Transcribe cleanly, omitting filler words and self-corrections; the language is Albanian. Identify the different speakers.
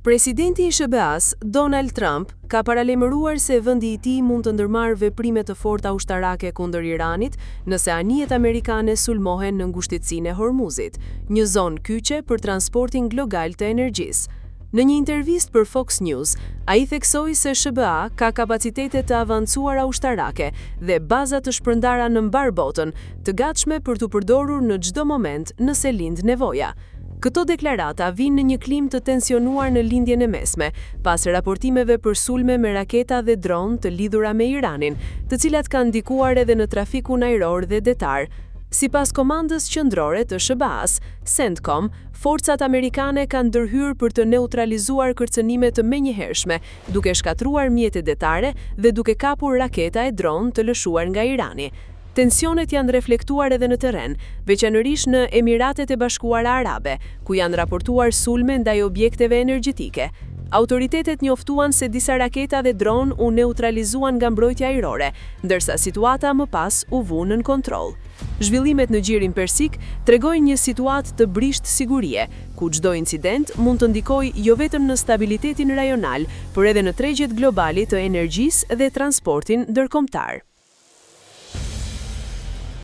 Speaker 1: Presidenti i SBA-s, Donald Trump, ka paralajmëruar se vendi i tij mund të ndërmarrë veprime të forta ushtarake kundër Iranit nëse anijet amerikane sulmohen në ngushtetësinë e Hormuzit, një zonë kyçe për transportin global të energjisë. Në një intervistë për Fox News, ai theksoi se SBA ka kapacitete të avancuara ushtarake dhe baza të shpërndara në mbar botën, të gatshme për t'u përdorur në çdo moment nëse lind nevoja. Këto deklarata vinë në një klim të tensionuar në lindjen e mesme, pas raportimeve për sulme me raketa dhe dron të lidhura me Iranin, të cilat kanë ndikuar edhe në trafikun ajror dhe detar. Sipas komandës qendrore të SBA-s, CENTCOM, forcat amerikane kanë ndërhyrë për të neutralizuar kërcënime të menjëhershme, duke shkatruar mjete detare dhe duke kapur raketa e dron të lëshuar nga Irani. Tensionet janë reflektuar edhe në terren, veçanërisht në Emiratet e Bashkuara Arabe, ku janë raportuar sulme ndaj objekteve energjetike. Autoritetet njoftuan se disa raketa dhe dron u neutralizuan nga mbrojtja ajrore, ndërsa situata më pas u vu nën kontroll. Zhvillimet në gjirin persik tregojnë një situatë të brisht sigurie, ku çdo incident mund të ndikojë jo vetëm në stabilitetin rajonal, por edhe në tregjet globale të energjisë dhe transportin ndërkombëtar.